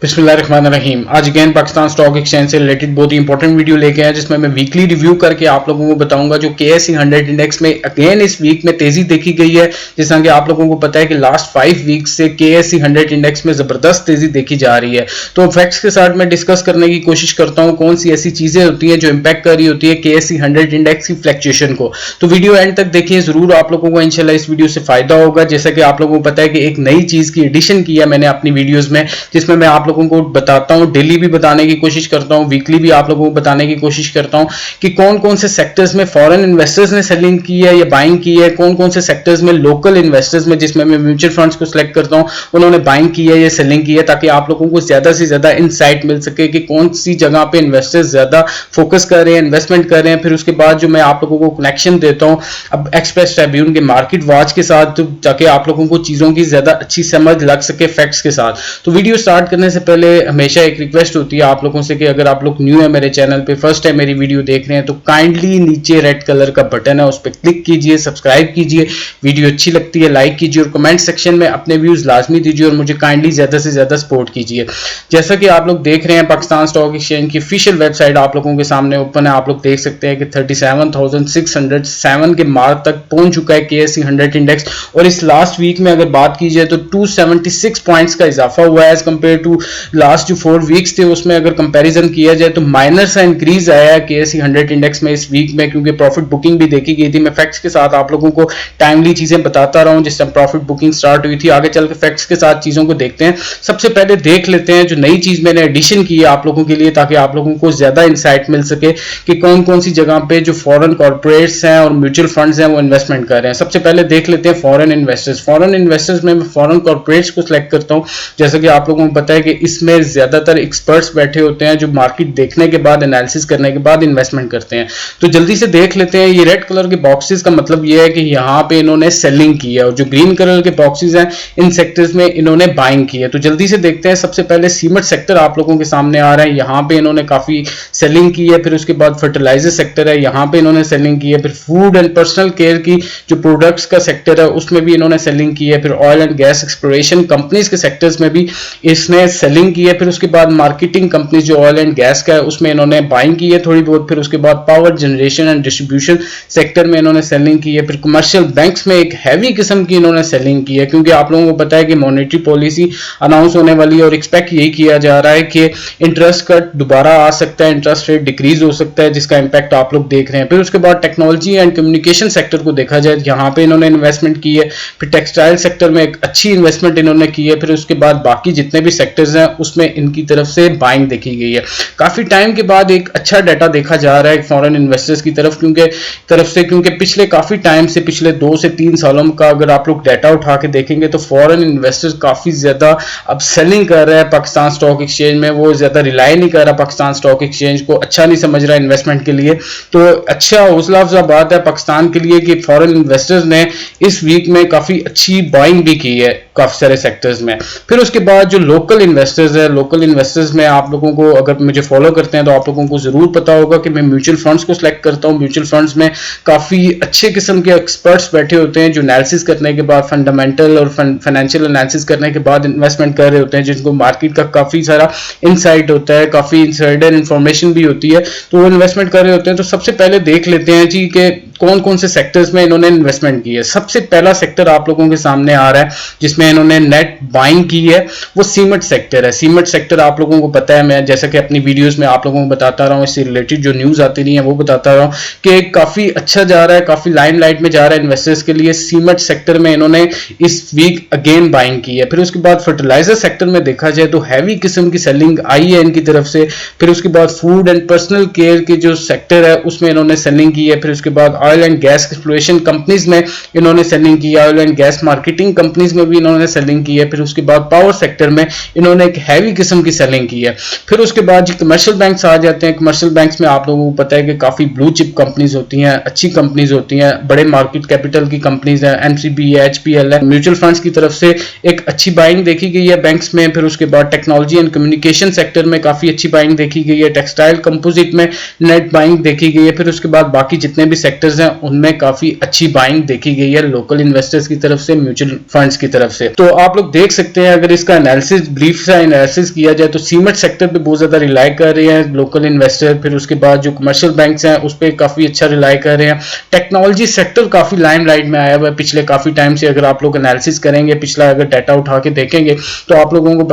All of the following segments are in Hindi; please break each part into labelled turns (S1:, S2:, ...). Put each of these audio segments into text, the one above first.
S1: बिस्मिल्लाहिर्रहमानिर्रहीम। आज अगेन पाकिस्तान स्टॉक एक्सचेंज से रिलेटेड बहुत ही इंपॉर्टेंट वीडियो लेके आए जिसमें मैं वीकली रिव्यू करके आप लोगों को बताऊंगा जो KSE 100 इंडेक्स में अगेन इस वीक में तेजी देखी गई है। जिस तरह कि आप लोगों को पता है कि लास्ट 5 वीक से KSE 100 इंडेक्स में जबरदस्त तेजी देखी जा रही है। तो फैक्ट्स के साथ मैं डिस्कस करने की कोशिश करता हूँ कौन सी ऐसी चीजें होती है जो इंपैक्ट कर रही होती है KSE 100 इंडेक्स की फ्लक्चुएशन को। तो वीडियो एंड तक देखिए, जरूर आप लोगों को इंशाल्लाह इस वीडियो से फायदा होगा। जैसा कि आप लोगों को पता है कि एक नई चीज की एडिशन की है मैंने अपनी वीडियोज में, जिसमें मैं आप लोगों को बताता हूं, डेली भी बताने की कोशिश करता हूं, वीकली भी आप लोगों को बताने की कोशिश करता हूं कि कौन कौन से सेक्टर्स में फॉरेन इन्वेस्टर्स ने सेलिंग की है या बाइंग की है, कौन कौन से सेक्टर्स में लोकल इन्वेस्टर्स में, जिसमें मैं म्यूचुअल फंड्स को सिलेक्ट करता हूं, उन्होंने बाइंग की है या सेलिंग की है, ताकि आप लोगों को ज्यादा से ज्यादा इनसाइट मिल सके कि कौन सी जगह पे इन्वेस्टर्स ज्यादा फोकस कर रहे हैं, इन्वेस्टमेंट कर रहे हैं। फिर उसके बाद जो मैं आप लोगों को कनेक्शन देता हूं अब एक्सप्रेस ट्रिब्यून के मार्केट वॉच के साथ, ताकि आप लोगों को चीजों की ज्यादा अच्छी समझ लग सके फैक्ट्स के साथ। तो वीडियो स्टार्ट करने से पहले हमेशा एक रिक्वेस्ट होती है आप लोगों से कि अगर आप लोग न्यू है मेरे चैनल पे, फर्स्ट टाइम मेरी वीडियो देख रहे हैं, तो काइंडली नीचे रेड कलर का बटन है उस पर क्लिक कीजिए, सब्सक्राइब कीजिए, वीडियो अच्छी लगती है लाइक कीजिए और कमेंट सेक्शन में अपने व्यूज लाजमी दीजिए और मुझे काइंडली ज्यादा से ज्यादा सपोर्ट कीजिए। जैसा कि आप लोग देख रहे हैं पाकिस्तान स्टॉक एक्सचेंज की ऑफिशियल वेबसाइट आप लोगों के सामने ओपन है। आप लोग देख सकते हैं कि 37,607 के मार्क तक पहुंच चुका है KSE 100 इंडेक्स, और इस लास्ट वीक में अगर बात की जाए तो 276 पॉइंट्स का इजाफा हुआ है एज कंपेयर टू लास्ट जो 4 वीक्स थे उसमें अगर कंपैरिजन किया जाए तो माइनर सा इंक्रीज आया है KSE 100 इंडेक्स में इस वीक में, क्योंकि प्रॉफिट बुकिंग भी देखी गई थी। मैं फैक्ट्स के साथ आप लोगों को टाइमली चीजें बताता रहा हूं जिस टाइम प्रॉफिट बुकिंग स्टार्ट हुई थी। आगे चल के फैक्ट्स के साथ चीजों को देखते हैं। सबसे पहले देख लेते हैं जो नई चीज मैंने एडिशन की है आप लोगों के लिए, ताकि आप लोगों को ज्यादा इंसाइट मिल सके कि कौन कौन सी जगह पे जो फॉरेन कॉर्पोरेट्स हैं और म्यूचुअल फंड्स हैं वो इन्वेस्टमेंट कर रहे हैं। सबसे पहले देख लेते हैं फॉरेन इन्वेस्टर्स। फॉरेन इन्वेस्टर्स में मैं फॉरेन कॉर्पोरेट्स को सिलेक्ट करता हूं। जैसा कि आप लोगों को पता है कि इसमें ज्यादातर एक्सपर्ट्स बैठे होते हैं जो मार्केट देखने के बाद, एनालिसिस करने के बाद इन्वेस्टमेंट करते हैं। तो जल्दी से देख लेते हैं। ये रेड कलर के बॉक्सेस का मतलब ये है कि यहाँ पे इन्होंने सेलिंग की है, और जो ग्रीन कलर के बॉक्सेस हैं इन सेक्टर्स में इन्होंने बाइंग की है। तो जल्दी से देखते हैं। सबसे पहले सीमेंट सेक्टर आप लोगों के सामने आ रहा है, यहाँ पे इन्होंने काफी सेलिंग की है। फिर उसके बाद फर्टिलाइजर सेक्टर है, यहाँ पे इन्होंने सेलिंग की है। फिर फूड एंड पर्सनल केयर की जो प्रोडक्ट्स का सेक्टर है उसमें भी इन्होंने सेलिंग की है। फिर oil and gas exploration companies के सेक्टर्स में भी इसने सेलिंग की है। फिर उसके बाद मार्केटिंग कंपनीज जो ऑयल एंड गैस का है उसमें इन्होंने बाइंग की है थोड़ी बहुत। फिर उसके बाद power generation and distribution sector में इन्होंने सेलिंग की है। फिर कमर्शियल बैंक्स में एक हैवी किस्म की इन्होंने सेलिंग की है, क्योंकि आप लोगों को पता है कि मॉनेटरी पॉलिसी अनाउंस होने वाली है और एक्सपेक्ट यही किया जा रहा है कि इंटरेस्ट कट दोबारा आ सकता है, इंटरेस्ट रेट डिक्रीज हो सकता है, जिसका इंपैक्ट आप लोग देख रहे हैं। फिर उसके बाद टेक्नोलॉजी एंड कम्युनिकेशन सेक्टर को देखा जाए, यहाँ पे इन्होंने इन्वेस्टमेंट की है। फिर टेक्सटाइल सेक्टर में एक अच्छी इन्वेस्टमेंट इन्होंने की है। फिर उसके बाद बाकी जितने भी सेक्टर्स हैं उसमें इनकी तरफ से बाइंग देखी गई है। काफी टाइम के बाद एक अच्छा डाटा देखा जा रहा है फॉरेन इन्वेस्टर्स की क्योंकि पिछले काफी टाइम से, पिछले 2 से 3 सालों का अगर आप लोग डाटा उठा के देखेंगे तो फॉरेन इन्वेस्टर्स काफी ज्यादा अब सेलिंग कर रहे हैं पाकिस्तान स्टॉक एक्सचेंज में। वो ज्यादा रिलाई नहीं कर रहा पाकिस्तान स्टॉक एक्सचेंज को, अच्छा नहीं समझ रहा इन्वेस्टमेंट के लिए। तो अच्छा हौसला अफजा बात है पाकिस्तान के लिए कि फॉरेन इन्वेस्टर्स ने इस वीक में काफी अच्छी बाइंग भी की है काफी सारे सेक्टर्स में। फिर उसके बाद जो लोकल इन्वेस्टर्स है, लोकल इन्वेस्टर्स में आप लोगों को, अगर मुझे फॉलो करते हैं तो आप लोगों को जरूर पता होगा कि मैं म्यूचुअल फंड्स को सिलेक्ट करता हूं। म्यूचुअल फंड्स में काफी अच्छे किस्म के एक्सपर्ट्स बैठे होते हैं जो एनालिसिस करने के बाद, फंडामेंटल और फाइनेंशियल एनालिसिस करने के बाद इन्वेस्टमेंट कर रहे होते हैं, जिनको मार्केट का काफी सारा इनसाइट होता है, काफी इनसाइडर इंफॉर्मेशन भी होती है, तो वो इन्वेस्टमेंट कर रहे होते हैं। तो सबसे पहले देख लेते हैं जी कि कौन कौन से सेक्टर्स में इन्होंने इन्वेस्टमेंट की है। सबसे पहला सेक्टर आप लोगों के सामने आ रहा है जिसमें इन्होंने नेट बाइंग की है, वो सीमेंट सेक्टर है। सीमेंट सेक्टर आप लोगों को पता है, मैं जैसा कि अपनी वीडियोस में आप लोगों को बताता रहा हूं, इससे रिलेटेड जो न्यूज आती रही है वो बताता रहा हूं कि काफी अच्छा जा रहा है, काफी लाइमलाइट में जा रहा है इन्वेस्टर्स के लिए। सीमेंट सेक्टर में इन्होंने इस वीक अगेन बाइंग की है। फिर उसके बाद फर्टिलाइजर सेक्टर में देखा जाए तो हैवी किस्म की सेलिंग आई है इनकी तरफ से। फिर उसके बाद फूड एंड पर्सनल केयर के जो सेक्टर है उसमें इन्होंने सेलिंग की है। फिर उसके बाद oil and gas exploration companies में इन्होंने सेलिंग की है, oil and gas marketing companies में भी इन्होंने सेलिंग की है। फिर उसके बाद पावर सेक्टर में इन्होंने एक हैवी किस्म की सेलिंग की है। फिर उसके बाद जो कमर्शियल बैंक्स आ जाते हैं, कमर्शियल बैंक्स में आप लोगों को पता है कि काफी ब्लू चिप कंपनीज होती हैं, अच्छी कंपनीज होती हैं, बड़े मार्केट कैपिटल की कंपनीज हैं, एमसीबी है, एचपीएल है। म्यूचुअल फंड्स की तरफ से एक अच्छी बाइंग देखी गई है बैंक्स में। फिर उसके बाद टेक्नोलॉजी एंड कम्युनिकेशन सेक्टर में काफी अच्छी बाइंग देखी गई है। टेक्सटाइल कंपोजिट में नेट बाइंग देखी गई है। फिर उसके बाद बाकी जितने भी सेक्टर्स इन्वेस्टर्स हैं उनमें काफी अच्छी बाइंग देखी गई है लोकल इन्वेस्टर्स की तरफ से, म्यूचुअल फंड्स की तरफ से। तो आप लोग देख सकते हैं अगर इसका एनालिसिस, ब्रीफ सा एनालिसिस किया जाए तो सीमेंट सेक्टर पे बहुत ज्यादा रिलाई कर रहे हैं लोकल इन्वेस्टर, फिर उसके बाद जो कमर्शियल बैंक्स हैं उस पर काफी अच्छा रिलाई कर रहे हैं। टेक्नोलॉजी सेक्टर काफी लाइमलाइट में आया हुआ है पिछले काफी टाइम से। अगर आप लोग एनालिसिस करेंगे, पिछला अगर डाटा उठा के देखेंगे तो आप लोगों को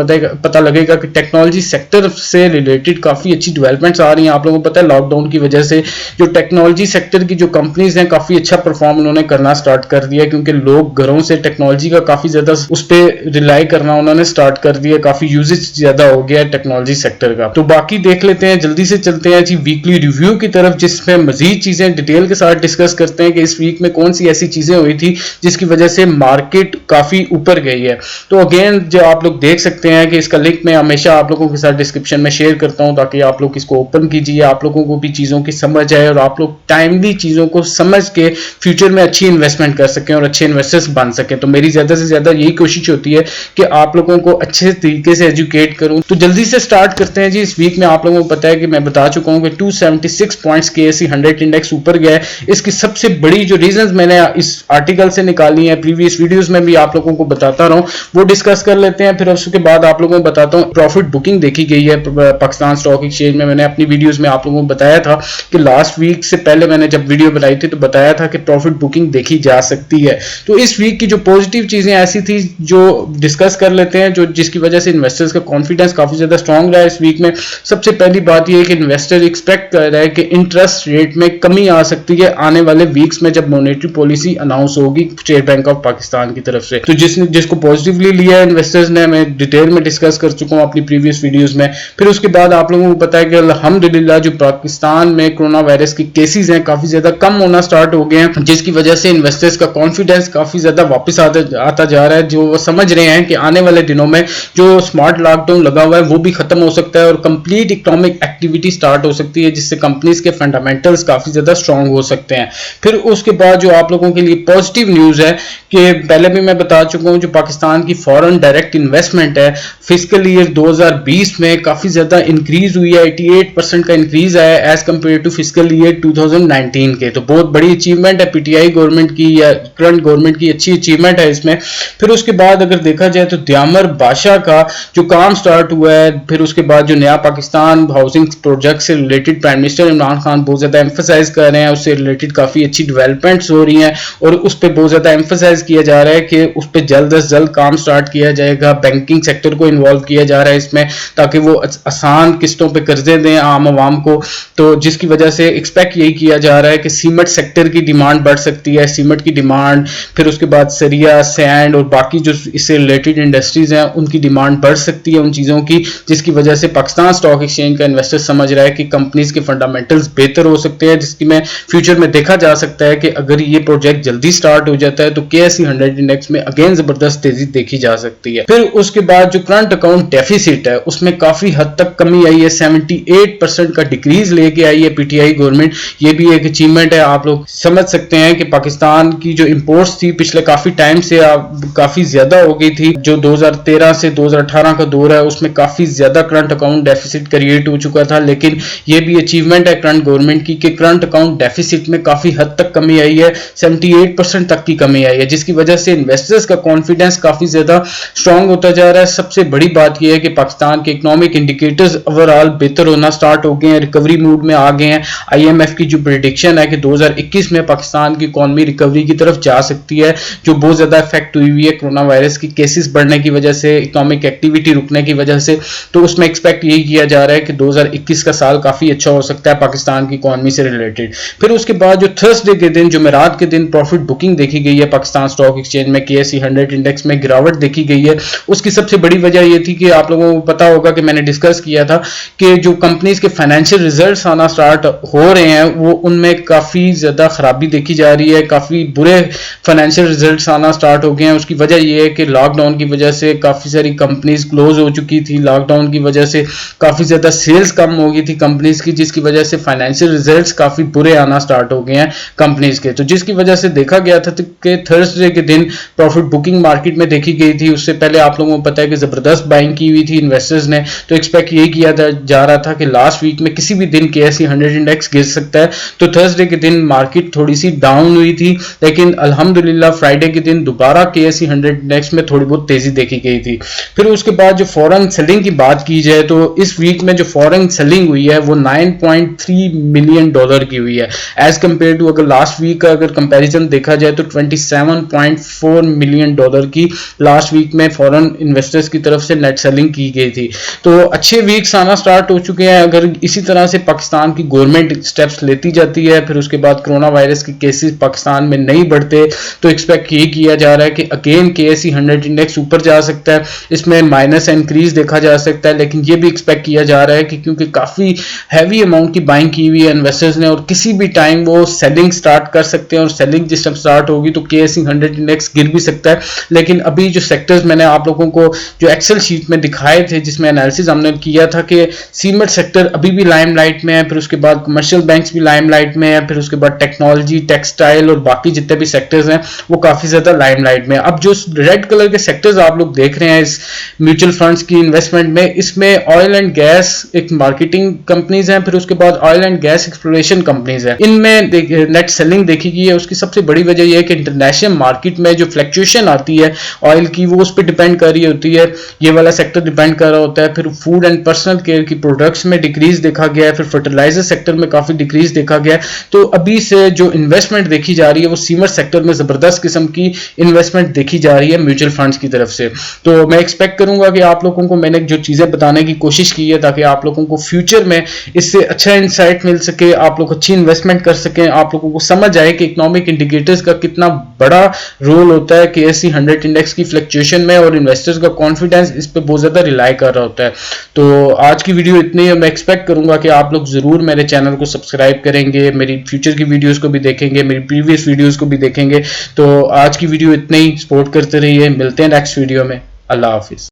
S1: पता लगेगा कि टेक्नोलॉजी सेक्टर से रिलेटेड काफी अच्छी डेवलपमेंट्स आ रही हैं। आप लोगों को पता है लॉकडाउन की वजह से जो टेक्नोलॉजी सेक्टर की जो कंपनीज हैं काफी अच्छा परफॉर्म उन्होंने करना स्टार्ट कर दिया, क्योंकि लोग घरों से टेक्नोलॉजी का काफी ज्यादा उस पर रिलाई करना उन्होंने स्टार्ट कर दिया, काफी यूजेज ज्यादा हो गया है टेक्नोलॉजी सेक्टर का। तो बाकी देख लेते हैं, जल्दी से चलते हैं जी वीकली रिव्यू की तरफ, जिसमें मजीद चीजें डिटेल के साथ डिस्कस करते हैं कि इस वीक में कौन सी ऐसी चीजें हुई थी जिसकी वजह से मार्केट काफी ऊपर गई है। तो अगेन जो आप लोग देख सकते हैं कि इसका लिंक मैं हमेशा आप लोगों के साथ डिस्क्रिप्शन में शेयर करता हूं ताकि आप लोग इसको ओपन कीजिए, आप लोगों को भी चीजों की समझ आए और आप लोग टाइमली चीजों को समझ के फ्यूचर में अच्छी इन्वेस्टमेंट कर सकें और अच्छे इन्वेस्टर्स बन सकें। तो मेरी ज्यादा से ज्यादा यही कोशिश होती है कि आप लोगों को अच्छे तरीके से एजुकेट करूं। तो जल्दी से स्टार्ट करते हैं जी। इस वीक में आप लोगों को पता है कि मैं बता चुका हूं कि 276 पॉइंट्स KSE 100 इंडेक्स ऊपर गया है। इसकी सबसे बड़ी जो रीजंस मैंने इस आर्टिकल से निकाली है, प्रीवियस वीडियोस में भी आप लोगों को बताता रहा हूं, वो डिस्कस कर लेते हैं। फिर उसके बाद आप लोगों को बताता हूं प्रॉफिट बुकिंग देखी गई है पाकिस्तान स्टॉक एक्सचेंज में। मैंने अपनी वीडियोस में आप लोगों को बताया था कि लास्ट वीक से पहले मैंने जब वीडियो बनाई थी तो बताया था कि प्रॉफिट बुकिंग देखी जा सकती है। तो इस वीक की जो पॉजिटिव चीजें ऐसी थी जो डिस्कस कर लेते हैं, जो जिसकी वजह से इन्वेस्टर्स का कॉन्फिडेंस काफी ज्यादा स्ट्रांग रहा है इस वीक में। सबसे पहली बात यह है कि इन्वेस्टर एक्सपेक्ट कर रहा है कि इंटरेस्ट रेट में कमी आ सकती है आने वाले वीक्स में जब मॉनेटरी पॉलिसी अनाउंस होगी स्टेट बैंक ऑफ पाकिस्तान की तरफ से। तो जिसको पॉजिटिवली लिया है इन्वेस्टर्स ने, मैं डिटेल में डिस्कस कर चुका हूं अपनी प्रीवियस वीडियोस में। फिर उसके बाद आप लोगों को पता है कि अल्हम्दुलिल्लाह जो पाकिस्तान में कोरोना वायरस के केसेस हैं काफी ज्यादा कम होना स्टार्ट हो गए हैं, जिसकी वजह से इन्वेस्टर्स का कॉन्फिडेंस काफी ज्यादा वापस आता जा रहा है। जो वो समझ रहे हैं कि आने वाले दिनों में जो स्मार्ट लॉकडाउन लगा हुआ है वो भी खत्म हो सकता है और कंप्लीट इकोनॉमिक एक्टिविटी स्टार्ट हो सकती है, जिससे कंपनीज के फंडामेंटल्स काफी ज्यादा स्ट्रांग हो सकते हैं। फिर उसके बाद जो आप लोगों के लिए पॉजिटिव न्यूज है कि पहले भी मैं बता चुका हूं, जो पाकिस्तान की फॉरेन डायरेक्ट इन्वेस्टमेंट है फिस्कल ईयर 2020 में काफी ज्यादा इंक्रीज हुई है, 88% का इंक्रीज आया as compared to fiscal year 2019 के। तो बहुत बड़ी अचीवमेंट है पीटीआई गवर्नमेंट की या करंट गवर्नमेंट की, अच्छी अचीवमेंट है इसमें। फिर उसके बाद अगर देखा जाए तो द्यामर बादशाह का जो काम स्टार्ट हुआ है, फिर उसके बाद जो नया पाकिस्तान हाउसिंग प्रोजेक्ट से related prime minister Imran Khan बहुत ज्यादा एम्फसाइज कर रहे हैं, उससे रिलेटेड काफी अच्छी डेवलपमेंट्स हो रही हैं और उस पर बहुत ज्यादा एम्फसाइज किया जा रहा है कि उस पर जल्द से जल्द काम स्टार्ट किया जाएगा। बैंकिंग सेक्टर को इन्वॉल्व किया जा रहा है इसमें ताकि वो आसान किस्तों पे कर्जे दें आम आवाम को। तो जिसकी वजह से एक्सपेक्ट यही किया जा रहा है कि सीमेंट सेक्टर की डिमांड बढ़ सकती है, सीमेंट की डिमांड, फिर उसके बाद सरिया, सैंड और बाकी जो इससे रिलेटेड इंडस्ट्रीज हैं उनकी डिमांड बढ़ सकती है उन चीजों की, जिसकी वजह से पाकिस्तान स्टॉक एक्सचेंज का इन्वेस्टर समझ रहा है कि कंपनीज के फंडामेंटल्स बेहतर हो सकते हैं, जिसकी में फ्यूचर में देखा जा सकता है कि अगर ये प्रोजेक्ट जल्दी स्टार्ट हो जाता है तो KSE 100 इंडेक्स में अगेन जबरदस्त तेजी देखी जा सकती है। फिर उसके बाद जो करंट अकाउंट डेफिसिट है उसमें काफी हद तक कमी आई है, 78% का डिक्रीज लेके आई है पीटीआई गवर्नमेंट। ये भी एक अचीवमेंट है। आप लोग समझ सकते हैं कि पाकिस्तान की जो इंपोर्ट्स थी पिछले काफी टाइम से काफी ज्यादा हो गई थी। जो 2013 से 2018 का दौर है उसमें काफी ज्यादा करंट अकाउंट डेफिसिट क्रिएट हो चुका था, लेकिन ये भी अचीवमेंट है करंट गवर्नमेंट की कि करंट अकाउंट डेफिसिट में काफी हद तक कमी आई है, 78% तक की कमी आई है, जिसकी वजह से इन्वेस्टर्स का कॉन्फिडेंस काफी ज्यादा स्ट्रांग होता जा रहा है। सबसे बड़ी बात यह है कि पाकिस्तान के इकोनॉमिक इंडिकेटर्स ओवरऑल बेहतर होना स्टार्ट हो गए हैं, रिकवरी मूड में आ गए हैं। IMF की जो प्रेडिक्शन है कि 2021 में पाकिस्तान की इकोनॉमी रिकवरी की तरफ जा सकती है, जो बहुत ज्यादा इफेक्ट हुई है कोरोना वायरस की केसेस बढ़ने की वजह से, इकोनॉमिक एक्टिविटी रुकने की वजह से। तो उसमें एक्सपेक्ट यही किया जा रहा है कि 2021 का साल काफी अच्छा हो सकता है पाकिस्तान की इकोनॉमी से रिलेटेड। फिर उसके बाद जो थर्सडे के दिन, जुमेरात के दिन प्रॉफिट बुकिंग देखी गई है पाकिस्तान स्टॉक एक्सचेंज में, KSE 100 इंडेक्स में गिरावट देखी गई है। उसकी सबसे बड़ी वजह यह थी कि आप लोगों को पता होगा कि मैंने डिस्कस किया था कि जो कंपनीज के फाइनेंशियल रिजल्ट्स आना स्टार्ट हो रहे हैं वो उनमें काफी ज्यादा खराबी देखी जा रही है, काफी बुरे फाइनेंशियल रिजल्ट्स आना स्टार्ट हो गए हैं। उसकी वजह यह है कि लॉकडाउन की वजह से काफी सारी कंपनीज क्लोज हो चुकी थी, लॉकडाउन की वजह से काफी ज्यादा सेल्स कम हो गई थी कंपनीज की, जिसकी वजह से फाइनेंशियल रिजल्ट्स काफी बुरे आना स्टार्ट हो गए हैं कंपनीज के। तो जिसकी वजह से देखा गया था कि थर्सडे के दिन प्रॉफिट बुकिंग मार्केट में देखी गई थी। उससे पहले आप लोगों को पता है कि जबरदस्त बाइंग की हुई थी इन्वेस्टर्स ने, तो एक्सपेक्ट यही किया जा रहा था कि लास्ट वीक में किसी भी दिन KSE 100 इंडेक्स गिर सकता है। तो थर्सडे के दिन अगेन मार्केट थोड़ी सी डाउन हुई थी, लेकिन अल्हम्दुलिल्लाह फ्राइडे के दिन दोबारा KSE 100 इंडेक्स में थोड़ी बहुत तेजी देखी गई थी। फिर उसके बाद जो फॉरेन सेलिंग की बात की जाए तो इस वीक में जो फॉरेन सेलिंग हुई है वो 9.3 मिलियन डॉलर की हुई है, एज कम्पेयर टू अगर लास्ट वीक का अगर कंपैरिजन देखा जाए तो 27.4 मिलियन डॉलर की लास्ट वीक में फॉरेन इन्वेस्टर्स की तरफ से नेट सेलिंग की गई थी। तो अच्छे वीक्स आना स्टार्ट हो चुके हैं। अगर इसी तरह से पाकिस्तान की गवर्नमेंट स्टेप्स लेती जाती है, फिर उसके बाद कोरोना वायरस के केसेस पाकिस्तान में नहीं बढ़ते, तो एक्सपेक्ट ये किया जा रहा है कि अगेन KSE 100 इंडेक्स ऊपर जा सकता है। इसमें माइनस इंक्रीज देखा जा सकता है, लेकिन ये भी एक्सपेक्ट किया जा रहा है कि क्योंकि काफी हैवी अमाउंट की बाइंग की हुई है इन्वेस्टर्स ने और किसी भी टाइम वो सेलिंग स्टार्ट कर सकते हैं, और सेलिंग जिस टाइम स्टार्ट होगी तो KSE 100 इंडेक्स गिर भी सकता है। लेकिन अभी जो सेक्टर्स मैंने आप लोगों को जो एक्सेल शीट में दिखाए थे, जिसमें एनालिसिस हमने किया था कि सीमेंट सेक्टर अभी भी लाइमलाइट में है, फिर उसके बाद कमर्शियल बैंक्स भी लाइमलाइट में है, फिर उसके बाद टेक्नोलॉजी, टेक्सटाइल और बाकी जितने भी सेक्टर्स हैं वो काफी ज्यादा लाइमलाइट में। अब जो रेड कलर के सेक्टर्स आप लोग देख रहे हैं इस म्यूचुअल फंड्स की इन्वेस्टमेंट में, इसमें ऑयल एंड गैस एक मार्केटिंग कंपनीज हैं, फिर उसके बाद oil and gas exploration companies हैं। इनमें नेट सेलिंग देखी गई है। उसकी सबसे बड़ी वजह यह है कि इंटरनेशनल मार्केट में जो फ्लक्चुएशन आती है ऑयल की, वो उस पर डिपेंड कर रही होती है, ये वाला सेक्टर डिपेंड कर रहा होता है। फिर फूड एंड पर्सनल केयर की प्रोडक्ट्स में डिक्रीज देखा गया है, फिर फर्टिलाइजर सेक्टर में काफी डिक्रीज देखा गया है। तो अभी से जो इन्वेस्टमेंट देखी जा रही है वो सीमेंट सेक्टर में जबरदस्त किस्म की इन्वेस्टमेंट देखी जा रही है म्यूचुअल फंड्स की तरफ से। तो मैं एक्सपेक्ट करूंगा कि आप लोगों को मैंने जो चीजें बताने की कोशिश की है ताकि आप लोगों को फ्यूचर में इससे अच्छा इंसाइट मिल सके, आप लोग अच्छी इन्वेस्टमेंट कर सकें, आप लोगों को समझ आए कि इकोनॉमिक इंडिकेटर्स का कितना बड़ा रोल होता है KSE 100 इंडेक्स की फ्लक्चुएशन में, और इन्वेस्टर्स का कॉन्फिडेंस इस पे बहुत ज्यादा रिलाई कर रहा होता है। तो आज की वीडियो इतनी है। मैं एक्सपेक्ट करूंगा कि आप लोग जरूर मेरे चैनल को सब्सक्राइब करेंगे, मेरी फ्यूचर की वीडियोस को भी देखेंगे, मेरी प्रीवियस वीडियोस को भी देखेंगे। तो आज की वीडियो इतनी ही, सपोर्ट करते रहिए। मिलते हैं नेक्स्ट वीडियो में। अल्लाह हाफिज।